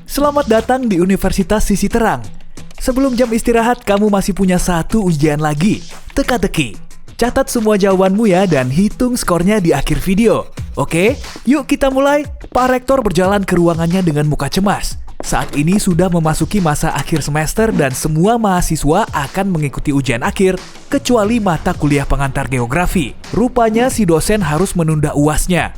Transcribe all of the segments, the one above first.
Selamat datang di Universitas Sisi Terang. Sebelum jam istirahat, kamu masih punya satu ujian lagi, teka-teki. Catat semua jawabanmu ya dan hitung skornya di akhir video. Oke, yuk kita mulai. Pak Rektor berjalan ke ruangannya dengan muka cemas. Saat ini sudah memasuki masa akhir semester dan semua mahasiswa akan mengikuti ujian akhir, kecuali mata kuliah pengantar geografi. Rupanya si dosen harus menunda UASnya.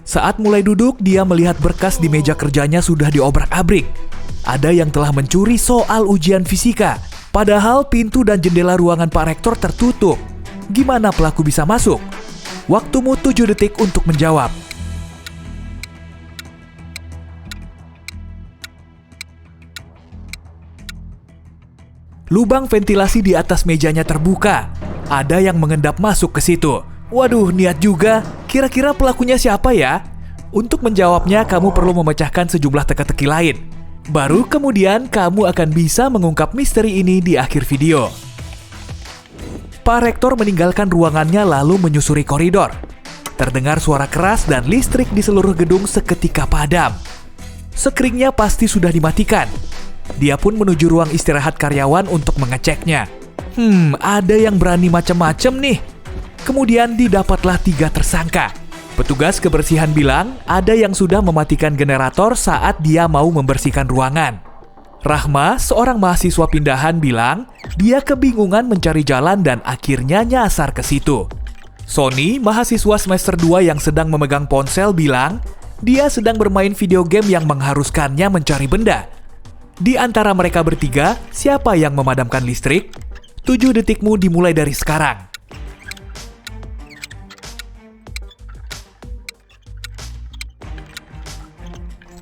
Saat mulai duduk, dia melihat berkas di meja kerjanya sudah diobrak-abrik. Ada yang telah mencuri soal ujian fisika. Padahal pintu dan jendela ruangan Pak Rektor tertutup. Gimana pelaku bisa masuk? Waktumu 7 detik untuk menjawab. Lubang ventilasi di atas mejanya terbuka. Ada yang mengendap masuk ke situ. Waduh, niat juga. Kira-kira pelakunya siapa ya? Untuk menjawabnya, kamu perlu memecahkan sejumlah teka-teki lain. Baru kemudian kamu akan bisa mengungkap misteri ini di akhir video. Pak Rektor meninggalkan ruangannya lalu menyusuri koridor. Terdengar suara keras dan listrik di seluruh gedung seketika padam. Skringnya pasti sudah dimatikan. Dia pun menuju ruang istirahat karyawan untuk mengeceknya. Ada yang berani macam-macam nih. Kemudian didapatlah 3 tersangka. Petugas kebersihan bilang ada yang sudah mematikan generator saat dia mau membersihkan ruangan. Rahma, seorang mahasiswa pindahan, bilang dia kebingungan mencari jalan dan akhirnya nyasar ke situ. Sony, mahasiswa semester 2 yang sedang memegang ponsel, bilang dia sedang bermain video game yang mengharuskannya mencari benda. Di antara mereka bertiga, siapa yang memadamkan listrik? 7 detikmu dimulai dari sekarang.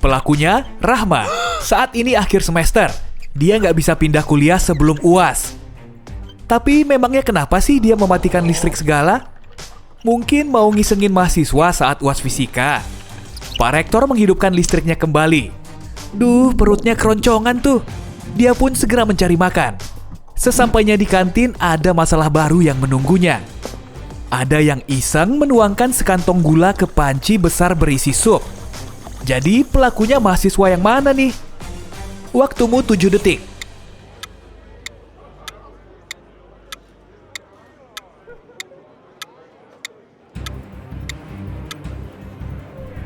Pelakunya, Rahma. Saat ini akhir semester. Dia nggak bisa pindah kuliah sebelum UAS. Tapi memangnya kenapa sih dia mematikan listrik segala? Mungkin mau ngisengin mahasiswa saat UAS fisika. Pak Rektor menghidupkan listriknya kembali. Duh, perutnya keroncongan tuh. Dia pun segera mencari makan. Sesampainya di kantin, ada masalah baru yang menunggunya. Ada yang iseng menuangkan sekantong gula ke panci besar berisi sup. Jadi pelakunya mahasiswa yang mana nih? Waktumu 7 detik.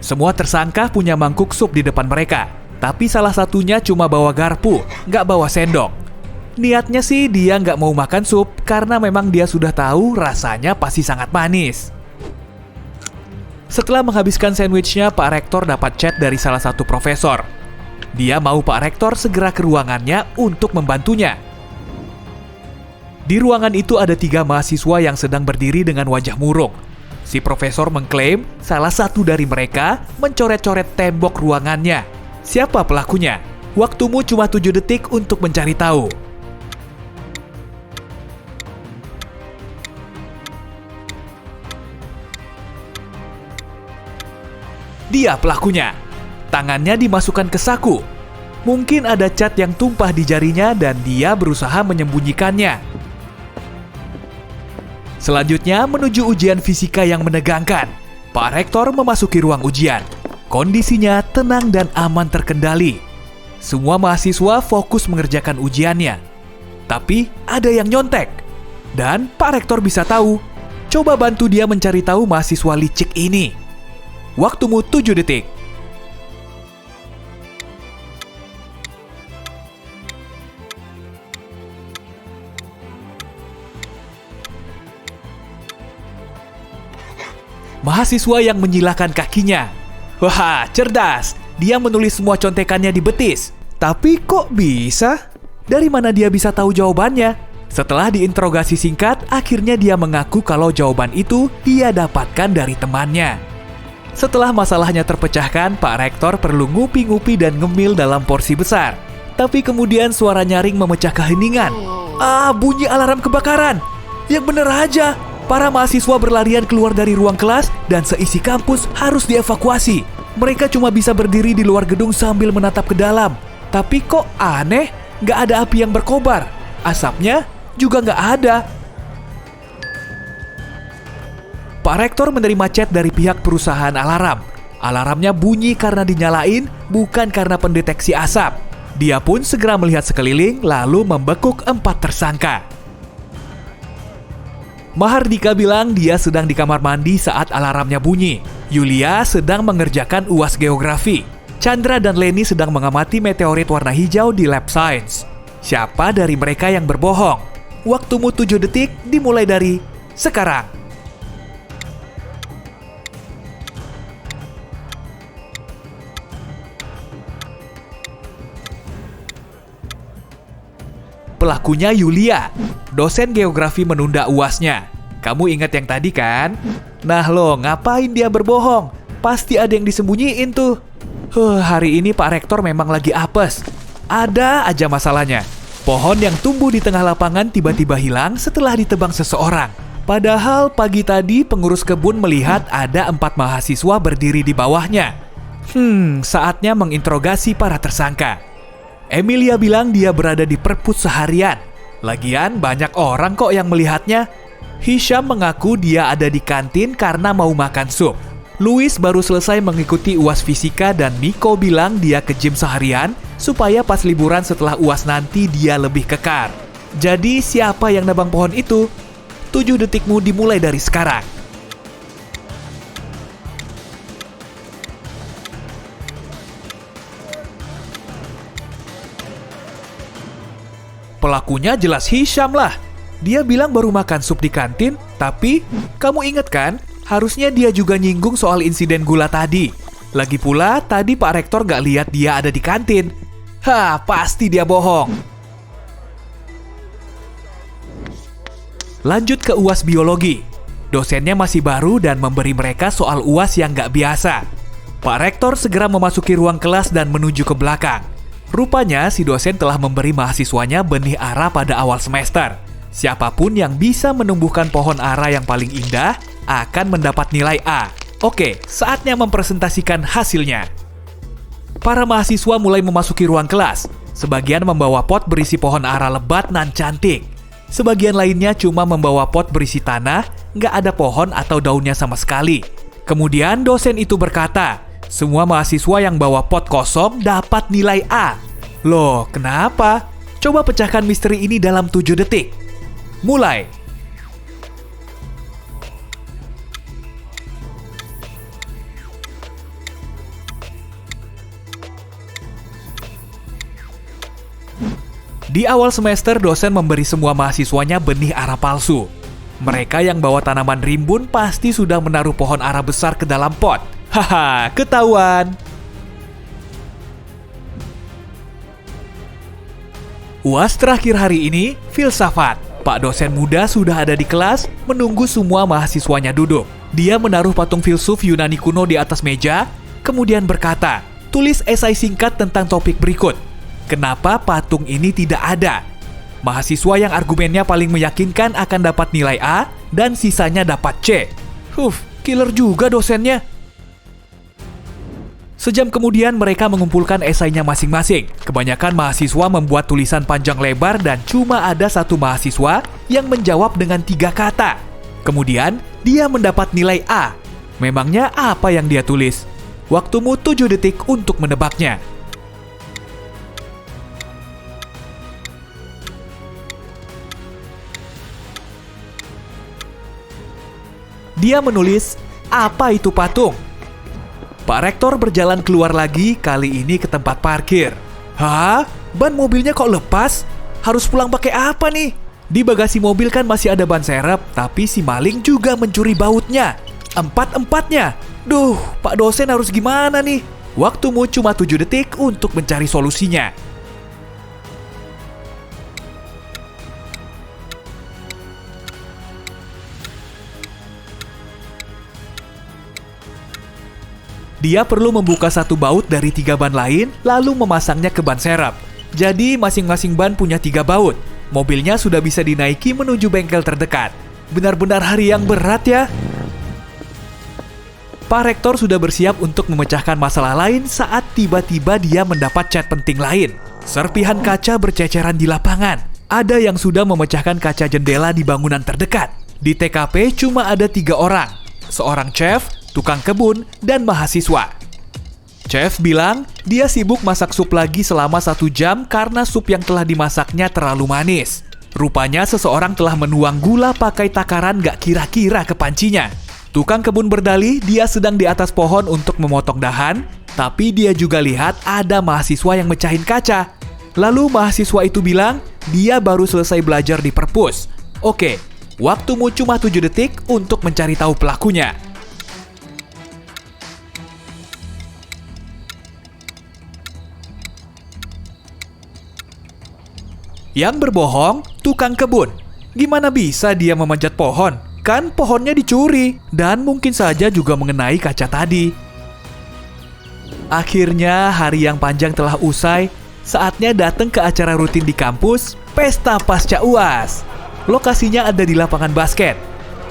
Semua tersangka punya mangkuk sup di depan mereka. Tapi salah satunya cuma bawa garpu, nggak bawa sendok. Niatnya sih dia nggak mau makan sup karena memang dia sudah tahu rasanya pasti sangat manis. Setelah menghabiskan sandwichnya, Pak Rektor dapat chat dari salah satu profesor. Dia mau Pak Rektor segera ke ruangannya untuk membantunya. Di ruangan itu ada 3 mahasiswa yang sedang berdiri dengan wajah murung. Si profesor mengklaim salah satu dari mereka mencoret-coret tembok ruangannya. Siapa pelakunya? Waktumu cuma 7 detik untuk mencari tahu. Dia pelakunya. Tangannya dimasukkan ke saku. Mungkin ada cat yang tumpah di jarinya dan dia berusaha menyembunyikannya. Selanjutnya menuju ujian fisika yang menegangkan. Pak Rektor memasuki ruang ujian. Kondisinya tenang dan aman terkendali. Semua mahasiswa fokus mengerjakan ujiannya. Tapi ada yang nyontek. Dan Pak Rektor bisa tahu. Coba bantu dia mencari tahu mahasiswa licik ini. Waktumu 7 detik. Mahasiswa yang menyilakkan kakinya. Wah, cerdas. Dia menulis semua contekannya di betis. Tapi kok bisa? Dari mana dia bisa tahu jawabannya? Setelah diinterogasi singkat, akhirnya dia mengaku kalau jawaban itu dia dapatkan dari temannya. Setelah masalahnya terpecahkan, Pak Rektor perlu ngupi-ngupi dan ngemil dalam porsi besar. Tapi kemudian suara nyaring memecah keheningan. Bunyi alarm kebakaran. Yang bener aja. Para mahasiswa berlarian keluar dari ruang kelas dan seisi kampus harus dievakuasi. Mereka cuma bisa berdiri di luar gedung sambil menatap ke dalam. Tapi kok aneh, nggak ada api yang berkobar. Asapnya juga nggak ada. Pak Rektor menerima chat dari pihak perusahaan alarm. Alarmnya bunyi karena dinyalain, bukan karena pendeteksi asap. Dia pun segera melihat sekeliling, lalu membekuk 4 tersangka. Mahardika bilang dia sedang di kamar mandi saat alarmnya bunyi. Yulia sedang mengerjakan UAS geografi. Chandra dan Leni sedang mengamati meteorit warna hijau di lab science. Siapa dari mereka yang berbohong? Waktumu 7 detik dimulai dari sekarang. Pelakunya Yulia, dosen geografi menunda UASnya. Kamu ingat yang tadi kan? Nah lo, ngapain dia berbohong? Pasti ada yang disembunyiin tuh. Hari ini Pak Rektor memang lagi apes. Ada aja masalahnya. Pohon yang tumbuh di tengah lapangan tiba-tiba hilang setelah ditebang seseorang. Padahal pagi tadi pengurus kebun melihat ada 4 mahasiswa berdiri di bawahnya. Saatnya menginterogasi para tersangka. Emilia bilang dia berada di perpus seharian. Lagian banyak orang kok yang melihatnya. Hisham mengaku dia ada di kantin karena mau makan sup. Louis baru selesai mengikuti UAS fisika dan Nico bilang dia ke gym seharian supaya pas liburan setelah UAS nanti dia lebih kekar. Jadi siapa yang nebang pohon itu? 7 detikmu dimulai dari sekarang. Pelakunya jelas Hisham lah. Dia bilang baru makan sup di kantin, tapi kamu ingat kan? Harusnya dia juga nyinggung soal insiden gula tadi. Lagi pula, tadi Pak Rektor gak lihat dia ada di kantin. Pasti dia bohong. Lanjut ke UAS biologi. Dosennya masih baru dan memberi mereka soal UAS yang gak biasa. Pak Rektor segera memasuki ruang kelas dan menuju ke belakang. Rupanya si dosen telah memberi mahasiswanya benih ara pada awal semester. Siapapun yang bisa menumbuhkan pohon ara yang paling indah akan mendapat nilai A. Oke, saatnya mempresentasikan hasilnya. Para mahasiswa mulai memasuki ruang kelas. Sebagian membawa pot berisi pohon ara lebat nan cantik. Sebagian lainnya cuma membawa pot berisi tanah, nggak ada pohon atau daunnya sama sekali. Kemudian dosen itu berkata, semua mahasiswa yang bawa pot kosong dapat nilai A. Loh, kenapa? Coba pecahkan misteri ini dalam 7 detik. Mulai. Di awal semester, dosen memberi semua mahasiswanya benih ara palsu. Mereka yang bawa tanaman rimbun pasti sudah menaruh pohon ara besar ke dalam pot. Ketahuan. UAS terakhir hari ini, filsafat. Pak dosen muda sudah ada di kelas, menunggu semua mahasiswanya duduk. Dia menaruh patung filsuf Yunani kuno di atas meja, kemudian berkata, tulis esai singkat tentang topik berikut. Kenapa patung ini tidak ada? Mahasiswa yang argumennya paling meyakinkan akan dapat nilai A, dan sisanya dapat C. Killer juga dosennya. Sejam kemudian mereka mengumpulkan esainya masing-masing. Kebanyakan mahasiswa membuat tulisan panjang lebar dan cuma ada satu mahasiswa yang menjawab dengan 3 kata. Kemudian dia mendapat nilai A. Memangnya apa yang dia tulis? Waktumu 7 detik untuk menebaknya. Dia menulis, apa itu patung? Pak Rektor berjalan keluar lagi, kali ini ke tempat parkir. Ban mobilnya kok lepas? Harus pulang pakai apa nih? Di bagasi mobil kan masih ada ban serep, tapi si maling juga mencuri bautnya. 4-empatnya. Duh, Pak dosen harus gimana nih? Waktumu cuma 7 detik untuk mencari solusinya. Dia perlu membuka satu baut dari 3 ban lain, lalu memasangnya ke ban serep. Jadi masing-masing ban punya 3 baut. Mobilnya sudah bisa dinaiki menuju bengkel terdekat. Benar-benar hari yang berat ya. Pak Rektor sudah bersiap untuk memecahkan masalah lain saat tiba-tiba dia mendapat chat penting lain. Serpihan kaca berceceran di lapangan. Ada yang sudah memecahkan kaca jendela di bangunan terdekat. Di TKP cuma ada 3 orang. Seorang chef, tukang kebun, dan mahasiswa. Chef bilang dia sibuk masak sup lagi selama 1 jam karena sup yang telah dimasaknya terlalu manis. Rupanya seseorang telah menuang gula pakai takaran gak kira-kira ke pancinya. Tukang kebun berdalih dia sedang di atas pohon untuk memotong dahan, tapi dia juga lihat ada mahasiswa yang mecahin kaca. Lalu mahasiswa itu bilang dia baru selesai belajar di perpus. Oke, waktumu cuma 7 detik untuk mencari tahu pelakunya. Yang berbohong, tukang kebun. Gimana bisa dia memanjat pohon? Kan pohonnya dicuri dan mungkin saja juga mengenai kaca tadi. Akhirnya hari yang panjang telah usai. Saatnya datang ke acara rutin di kampus, Pesta Pasca UAS. Lokasinya ada di lapangan basket.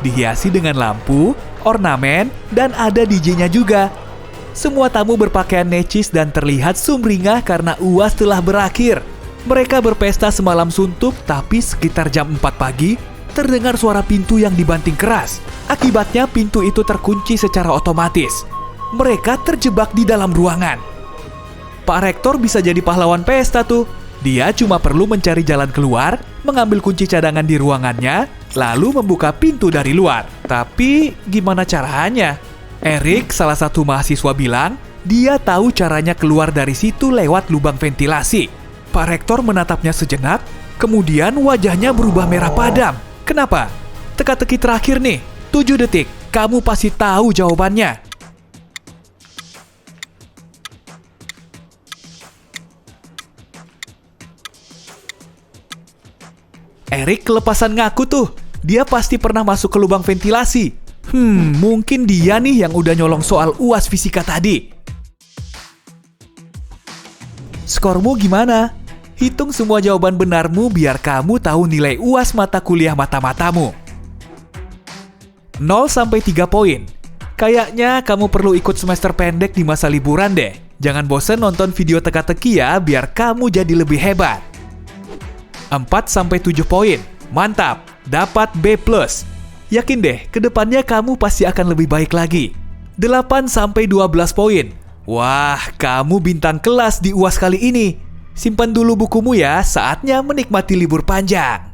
Dihiasi dengan lampu, ornamen, dan ada DJ-nya juga. Semua tamu berpakaian necis dan terlihat sumringah karena UAS telah berakhir. Mereka berpesta semalam suntuk, tapi sekitar jam 4 pagi, terdengar suara pintu yang dibanting keras. Akibatnya pintu itu terkunci secara otomatis. Mereka terjebak di dalam ruangan. Pak Rektor bisa jadi pahlawan pesta tuh. Dia cuma perlu mencari jalan keluar, mengambil kunci cadangan di ruangannya, lalu membuka pintu dari luar. Tapi gimana caranya? Erik, salah satu mahasiswa bilang, dia tahu caranya keluar dari situ lewat lubang ventilasi. Pak Rektor menatapnya sejenak, kemudian wajahnya berubah merah padam. Kenapa? Teka-teki terakhir nih, 7 detik, kamu pasti tahu jawabannya. Erik kelepasan ngaku tuh, dia pasti pernah masuk ke lubang ventilasi. Mungkin dia nih yang udah nyolong soal UAS fisika tadi. Skormu gimana? Hitung semua jawaban benarmu biar kamu tahu nilai UAS mata kuliah mata-matamu. 0-3 poin. Kayaknya kamu perlu ikut semester pendek di masa liburan deh. Jangan bosen nonton video teka-teki ya biar kamu jadi lebih hebat. 4-7 poin. Mantap, dapat B+. Yakin deh, kedepannya kamu pasti akan lebih baik lagi. 8-12 poin. Wah, kamu bintang kelas di UAS kali ini. Simpan dulu bukumu ya, saatnya menikmati libur panjang.